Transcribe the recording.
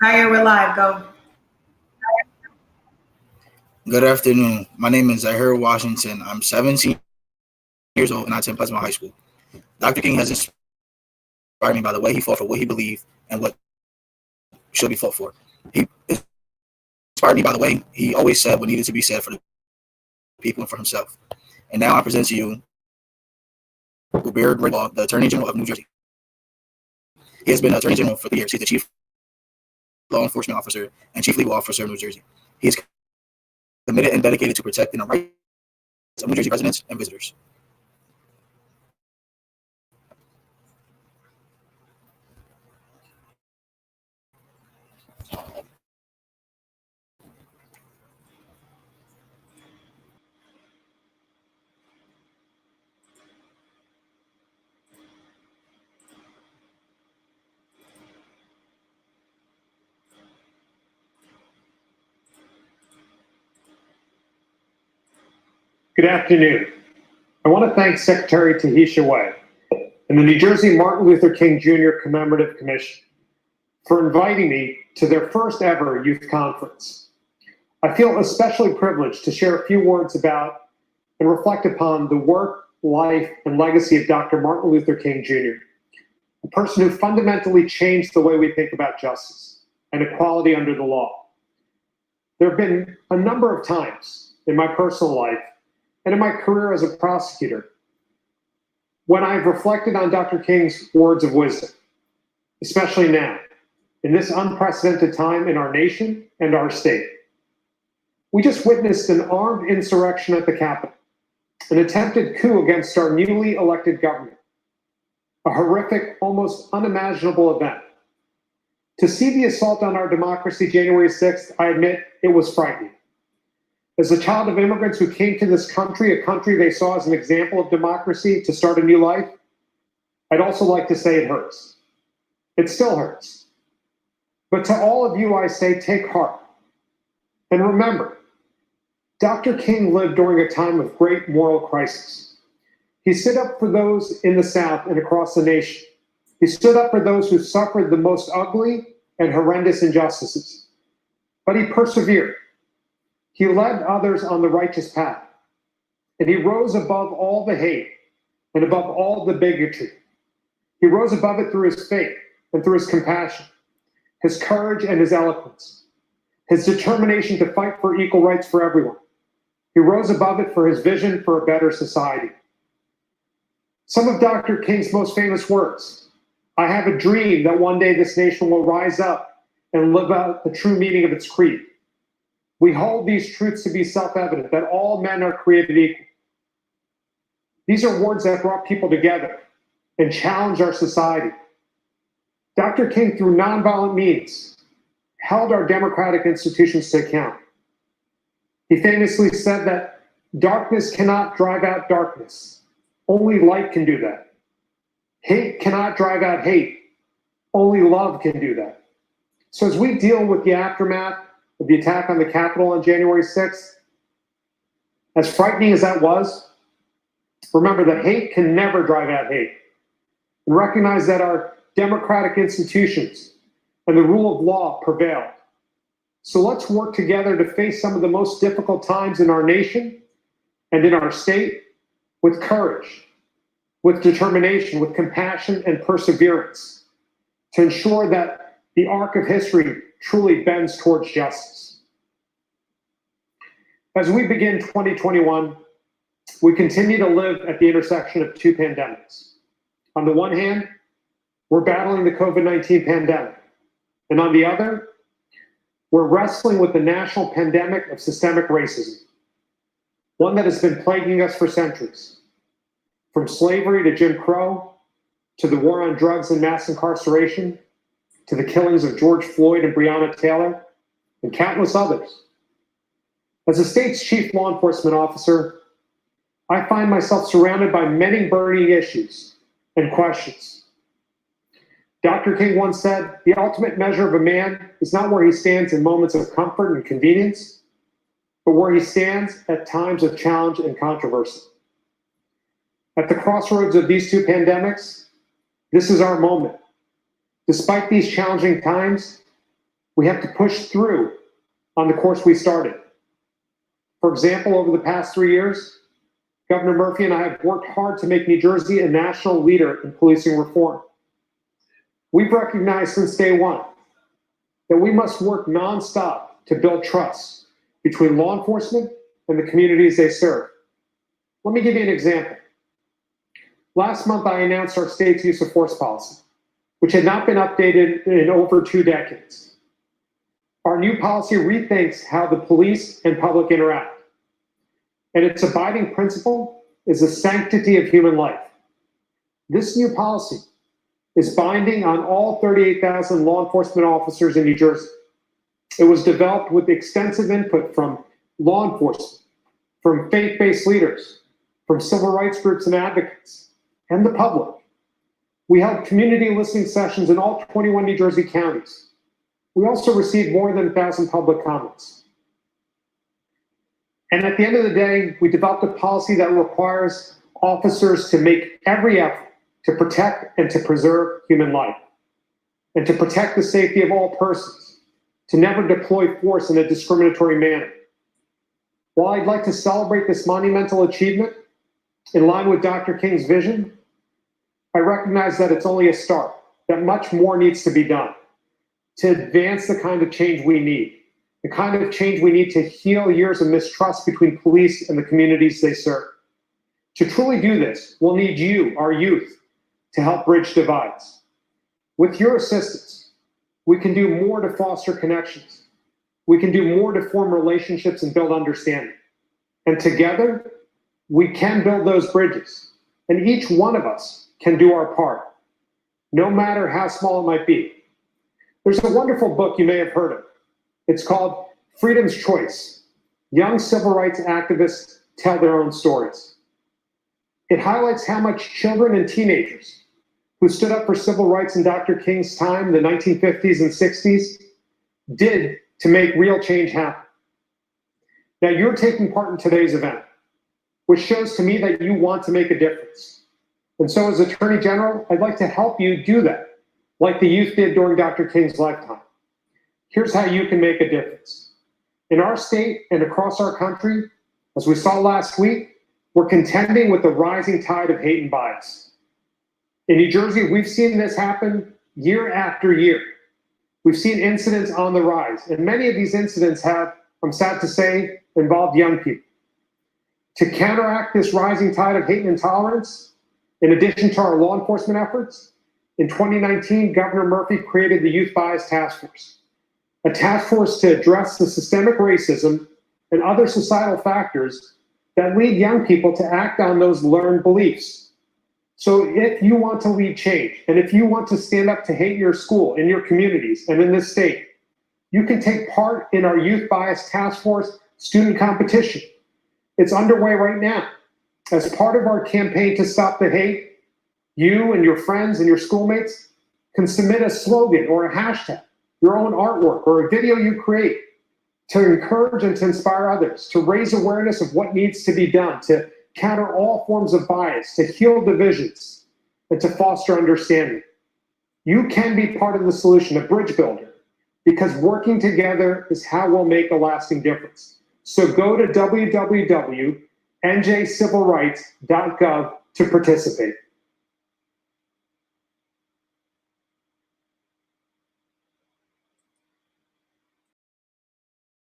Zahir, we're live. Go. Good afternoon. My name is Zahir Washington. I'm 17 years old and I attend Pleasantville High School. Dr. King has inspired me by the way he fought for what he believed and what should be fought for. He inspired me by the way he always said what needed to be said for the people and for himself. And now I present to you Gurbir, the Attorney General of New Jersey. He has been Attorney General for 3 years. He's the Chief Law Enforcement Officer and Chief Legal Officer of New Jersey. He is committed and dedicated to protecting the rights of New Jersey residents and visitors. Good afternoon. I want to thank Secretary Tahisha Way and the New Jersey Martin Luther King Jr. Commemorative Commission for inviting me to their first ever youth conference. I feel especially privileged to share a few words about and reflect upon the work, life, and legacy of Dr. Martin Luther King Jr., a person who fundamentally changed the way we think about justice and equality under the law. There have been a number of times in my personal life and in my career as a prosecutor when I've reflected on Dr. King's words of wisdom, especially now, in this unprecedented time in our nation and our state. We just witnessed an armed insurrection at the Capitol, an attempted coup against our newly elected government, a horrific, almost unimaginable event. To see the assault on our democracy January 6th, I admit it was frightening. As a child of immigrants who came to this country, a country they saw as an example of democracy to start a new life, I'd also like to say it hurts. It still hurts. But to all of you, I say, take heart. And remember, Dr. King lived during a time of great moral crisis. He stood up for those in the South and across the nation. He stood up for those who suffered the most ugly and horrendous injustices. But he persevered. He led others on the righteous path, and he rose above all the hate and above all the bigotry. He rose above it through his faith and through his compassion, his courage and his eloquence, his determination to fight for equal rights for everyone. He rose above it for his vision for a better society. Some of Dr. King's most famous words: "I have a dream that one day this nation will rise up and live out the true meaning of its creed. We hold these truths to be self-evident, that all men are created equal." These are words that brought people together and challenged our society. Dr. King, through nonviolent means, held our democratic institutions to account. He famously said that darkness cannot drive out darkness. Only light can do that. Hate cannot drive out hate. Only love can do that. So as we deal with the aftermath of the attack on the Capitol on January 6th, as frightening as that was, remember that hate can never drive out hate. And recognize that our democratic institutions and the rule of law prevailed. So let's work together to face some of the most difficult times in our nation and in our state with courage, with determination, with compassion and perseverance, to ensure that the arc of history truly bends towards justice. As we begin 2021, we continue to live at the intersection of two pandemics. On the one hand, we're battling the COVID-19 pandemic, and on the other, we're wrestling with the national pandemic of systemic racism, one that has been plaguing us for centuries. From slavery to Jim Crow, to the war on drugs and mass incarceration, to the killings of George Floyd and Breonna Taylor, and countless others. As the state's chief law enforcement officer, I find myself surrounded by many burning issues and questions. Dr. King once said, "The ultimate measure of a man is not where he stands in moments of comfort and convenience, but where he stands at times of challenge and controversy." At the crossroads of these two pandemics, this is our moment. Despite these challenging times, We have to push through on the course we started. For example, over the past 3 years, Governor Murphy and I have worked hard to make New Jersey a national leader in policing reform. We've recognized since day one that we must work nonstop to build trust between law enforcement and the communities they serve. Let me give you an example. Last month, I announced our state's use of force policy, which had not been updated in over 2 decades. Our new policy rethinks how the police and public interact, and its abiding principle is the sanctity of human life. This new policy is binding on all 38,000 law enforcement officers in New Jersey. It was developed with extensive input from law enforcement, from faith-based leaders, from civil rights groups and advocates, and the public. We held community listening sessions in all 21 New Jersey counties. We also received more than 1,000 public comments. And at the end of the day, we developed a policy that requires officers to make every effort to protect and to preserve human life, and to protect the safety of all persons, to never deploy force in a discriminatory manner. While I'd like to celebrate this monumental achievement, in line with Dr. King's vision, I recognize that it's only a start, that much more needs to be done to advance the kind of change we need, the kind of change we need to heal years of mistrust between police and the communities they serve. To truly do this, we'll need you, our youth, to help bridge divides. With your assistance, we can do more to foster connections. We can do more to form relationships and build understanding. And together, we can build those bridges. And each one of us can do our part, no matter how small it might be. There's a wonderful book you may have heard of. It's called Freedom's Choice. Young civil rights activists tell their own stories. It highlights how much children and teenagers who stood up for civil rights in Dr. King's time, the 1950s and 60s, did to make real change happen. Now, you're taking part in today's event, which shows to me that you want to make a difference. And so as Attorney General, I'd like to help you do that, like the youth did during Dr. King's lifetime. Here's how you can make a difference. In our state and across our country, as we saw last week, we're contending with the rising tide of hate and bias. In New Jersey, we've seen this happen year after year. We've seen incidents on the rise, and many of these incidents have, I'm sad to say, involved young people. To counteract this rising tide of hate and intolerance, in addition to our law enforcement efforts, in 2019, Governor Murphy created the Youth Bias Task Force, a task force to address the systemic racism and other societal factors that lead young people to act on those learned beliefs. So if you want to lead change, and if you want to stand up to hate in your school, in your communities, and in this state, you can take part in our Youth Bias Task Force student competition. It's underway right now. As part of our campaign to stop the hate, you and your friends and your schoolmates can submit a slogan or a hashtag, your own artwork or a video you create to encourage and to inspire others, to raise awareness of what needs to be done, to counter all forms of bias, to heal divisions, and to foster understanding. You can be part of the solution, a bridge builder, because working together is how we'll make a lasting difference. So go to www.njcivilrights.gov to participate.